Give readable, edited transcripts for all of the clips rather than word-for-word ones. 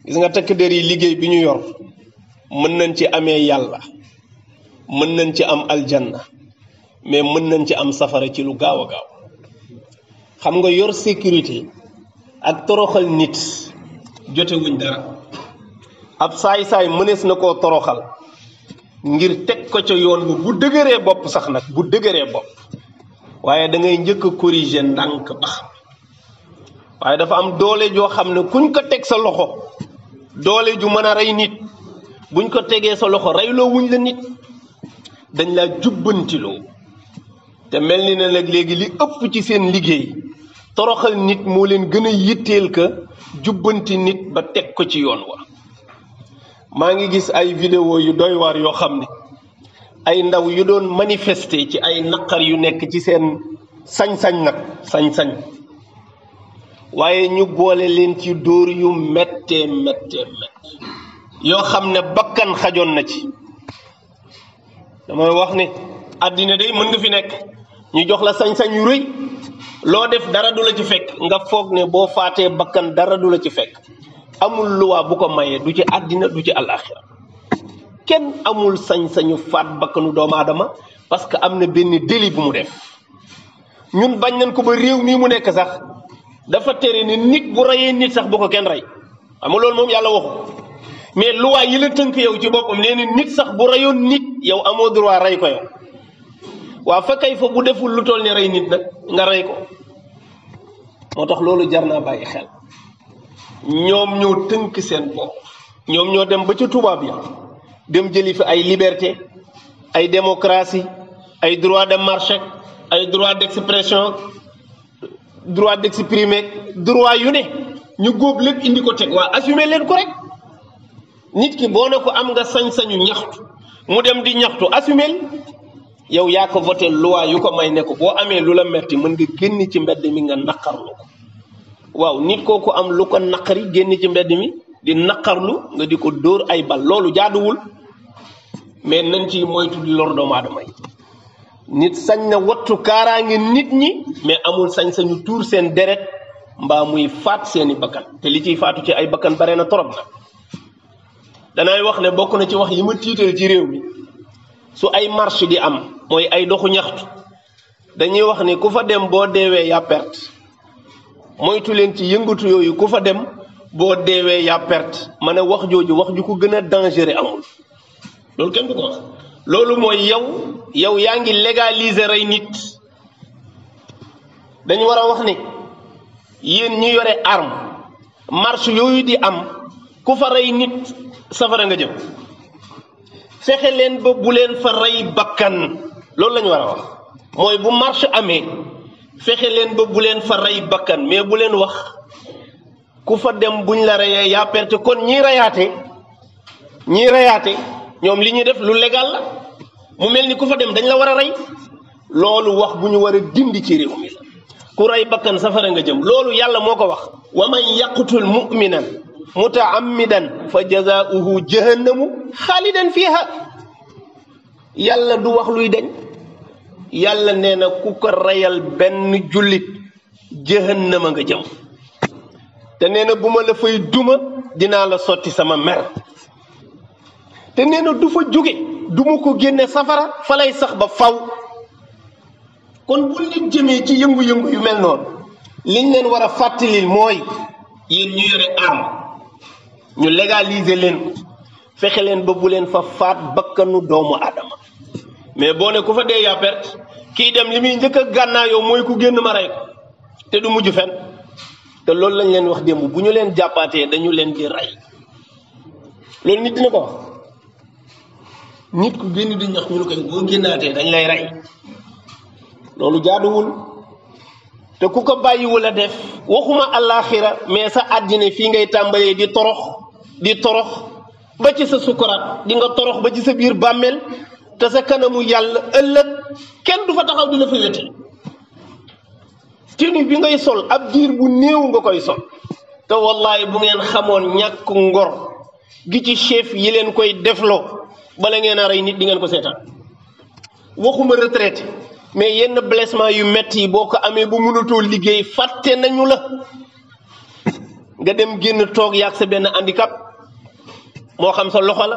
gis nga takk der yi liggéey bi ñu yor mën nañ ci amee yàlla mën nañ ci am aljanna mais mën nañ ci am safara ci lu gaaw a gaaw xam nga yor sécurité ak toroxal nit jotewuñ dara ab saay-saay mënees na koo toroxal ngir teg ko ca yoon bu dëgëree bopp sax nag bu dëgëree bopp waaye da ngay njëkk a corriger ndànk ba xam waaye dafa am doole joo xam ne kuñ ko teg sa loxo doole ju mën a rey nit buñ ko tegee sa loxo reyloo wuñ la nit dañ laa jubbantiloo te mel ni ne nag léegi li ëpp ci seen liggéey toroxal nit moo leen gën a yitteel ka jubbanti nit ba teg ko ci yoon wa maa ngi gis ay vidéo yu doy waar yoo xam ne ay ndaw yu doon manifester ci ay naqar yu nekk ci seen sañ-sañ nag sañ-sañ waaye ñu boole leen ci dóor yu méttee yoo xam ne bakkan xajoon na ci damay wax ne àddina day mën nga fi nekk ñu jox la sañ-sañ yu rëy loo def dara du la ci fekk nga foog ne boo faatee bakkan dara du la ci fekk amul luwaa bu ko mayee du ci àddina du ci àllaaxira kenn amul sañ-sañu faat bakkanu doomu aadama parce que am na benn délit bu mu def ñun bañ nañ ko ba réew mii mu nekk sax dafa tere ne nit bu reyee nit sax bu ko kenn rey xam nga loolu moom yàlla waxu mais luwaa yi la tënk yow ci boppam nee ni nit sax bu reyoon nit yow amoo droit rey ko yow waa fa kay fa bu deful lu toll ne rey nit nag nga rey ko moo tax loolu jar naa bàyyi xel ñoom ñoo tënk seen bopp ñoom ñoo dem ba ca tubaab ya dem jëli fi ay liberté ay démocratie ay droit de marche ay droit d'expression droit d'exprimer droit yu ne ñu góob lépp indi ko teg waa assumer leen ko rek nit ki boo ne ko am nga sañ-sañu ñaxtu mu dem di ñaxtu assumer yow yaa ko voté loi yu ko may ne ko boo amee lu la metti mën nga génn ci mbedd mi nga naqarlu ko waaw nit kooku am lu ko naqari génn ci mbedd mi di naqarlu nga di ko dóor ay bal loolu jaaduwul mais nañ ci moytu di lor doomu aadama yi nit sañ na wattu kaaraange nit ñi mais amul sañ-sañu tuur seen deret mbaa muy faat seeni bakkan te li ciy faatu ci ay bakkan bare na torop na danay wax ne bokk na ci wax yi ma tiital ci réew mi su ay marche di am mooy ay doxu ñaxtu dañuy wax ne ku fa dem boo deewee yaa perte moytu leen ci yëngatu yooyu ku fa dem boo deewee yaa perte ma ne wax jooju wax ju ko gën a dangereux amul loolu kenn du ko wax loolu mooy yow yaa ngi légaliser rey nit dañu war a wax ne yéen ñi yore arme marche yooyu di am ku fa rey nit safara nga jëm fexe leen ba bu leen fa rey bakkan loolu la ñu war a wax mooy bu marche amee fexe leen ba bu leen fa rey bakkan mais bu leen wax ku fa dem buñ la reyee yaa perte kon ñii reyaate ñoom li ñuy def lu légal la mu mel ni ku fa dem dañ la war a rey loolu wax bu ñu war a dindi ci réew mi la ku rey bakkan safara nga jëm loolu yàlla moo ko wax wa man yaqtul mu'minan mutaammidan fa jazaauhu jahannamu xaalidan fiha yàlla du wax luy deñ yàlla nee na ku ko reyal benn jullit jahannama nga jëm te nee na bu ma la fay duma dinaa la sotti sama mer te nee na du fa jóge du ma ko génne safara fa lay sax ba faw kon bu nit jëmee ci yëngu-yëngu yu mel noonu liñ leen war a fàttalil mooy yéen ñu yore arme ñu légaliser leen fexe leen ba bu leen fa faat bakkanu doomu aadama mais boo ne ku fa dee yaa perte kii dem li muy njëkk a gànnaayoo mooy ku génn ma rey ko te du mujj fen te loolu lañ leen wax démb bu ñu leen jàppaatee dañu leen di rey loolu nit dina ko wax nit ku génn di ñax ñu ne koy boo génnaatee dañ lay rey loolu jaaduwul te ku ko bàyyiwul a def waxuma àllaaxira mais sa àddina fii ngay tàmbalee di torox ba ci sa sukuraat di nga torox ba ci sa biir bàmmeel te sa kanamu yàlla ëllëg kenn du fa taxaw di la fa wéte tenue bi ngay sol ab diir bu néew nga koy sol te wallahi bu ngeen xamoon ñàkk ngor gi ci chef yi leen koy defloo bala ngeen a rey nit di ngeen ko seetaan waxuma retraité mais yenn blessement yu metti yi boo ko amee bu mënatoo liggéey fàtte nañu la nga dem génn toog yaag sa benn handicap moo xam sa loxo la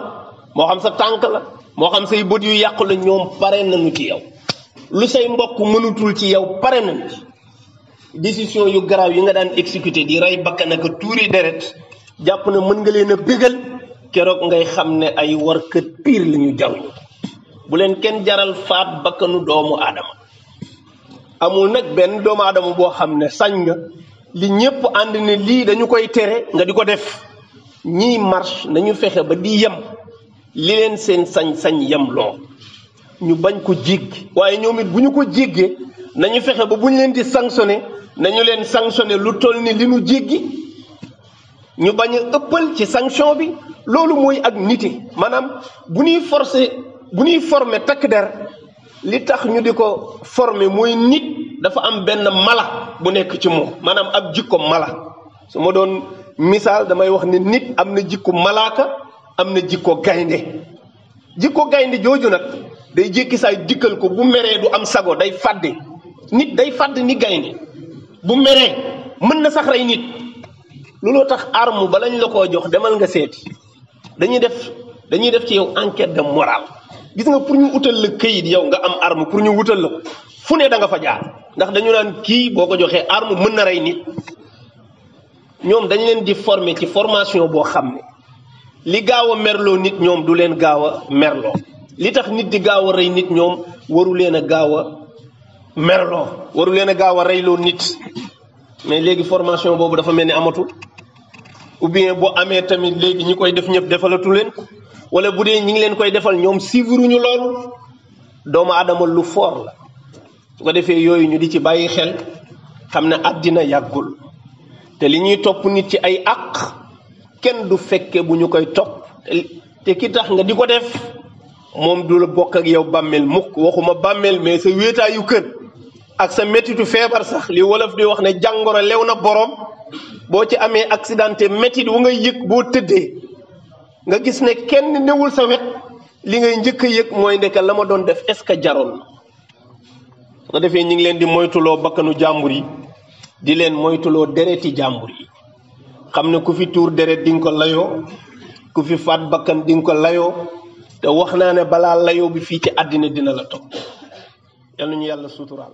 moo xam sa tànk la moo xam say bët yu yàqu la ñoom pare nañu ci yow lu say mbokk mënutul ci yow pare nañu ci décision yu garaaw yi nga daan exécuté di rey bakkan ak tuuri deret jàpp na mën nga leen a bégal keroog ngay xam ne ay warkat piir la ñu jaruñu bu leen kenn jaral faat bakkanu doomu aadama amul nag benn doomu aadama boo xam ne sañ nga li ñëpp ànd ne lii dañu koy tere nga di ko def ñiy marche nañu fexe ba di yem li leen seen sañ-sañ yem loo ñu bañ ko jéggi waaye ñoom it bu ñu ko jéggee nañu fexe ba bu ñu leen di sanctionné nañu leen sanctionné lu toll ni li nu jéggi ñu bañ a ëppal ci sanction bi loolu mooy ak nite maanaam bu ñuy former takk der li tax ñu di ko former mooy nit dafa am benn mala bu nekk ci moom maanaam ab jikko mala su ma doon misaal damay wax ne nit am na jikko malaaka am na jikko gaynde jooju nag day jékki saay dikkal ko bu meree du am sago day fàdde nit day fàdd ni gaynde bu meree mën na sax rey nit looloo tax arme ba lañ la koo jox demal nga seeti dañuy def ci yow enquête de morale gis nga pour ñu utal la këyit yow nga am arme pour ñu wutal la ko fu ne da nga fa jaar ndax dañu naan kii boo ko joxee arme mën na rey nit ñoom dañ leen di former ci formation boo xam ne li gaaw a merloo nit ñoom du leen gaaw a merloo li tax nit di gaaw a rey nit ñoom waru leen a gaaw a merloo waru leen a gaaw a reyloo nit mais léegi formation boobu dafa mel ni amatul ou bien bu amee tamit léegi ñi koy def ñëpp defalatu leen wala bu dee ñi ngi leen koy defal ñoom suivre ñu loolu doomu aadama lu fort la su ko defee yooyu ñu di ci bàyyi xel xam ne àddina yàggul te li ñuy topp nit ci ay àq kenn du fekke bu ñu koy topp te ki tax nga di ko def moom du la bokk ak yow bàmmeel mukk waxuma bàmmeel mais sa wéetaayu kër ak sa mettitu feebar sax li wolof di wax ne jàngoro lew na borom boo ci amee accidenté métit wu ngay yëg boo tëddee nga gis ne kenn newul sa wet li ngay njëkk a yëg mooy ndeke la ma doon def est-ce que jaroon na su ko defee ñu ngi leen di moytuloo bakkanu jàmbur yi di leen moytuloo dereti jàmbur yi xam ne ku fi tuur deret di nga ko layoo ku fi faat bakkan di nga ko layoo te wax naa ne balaa layoo bi fii ci àddina dina la topp yal na ñu yàlla suturaal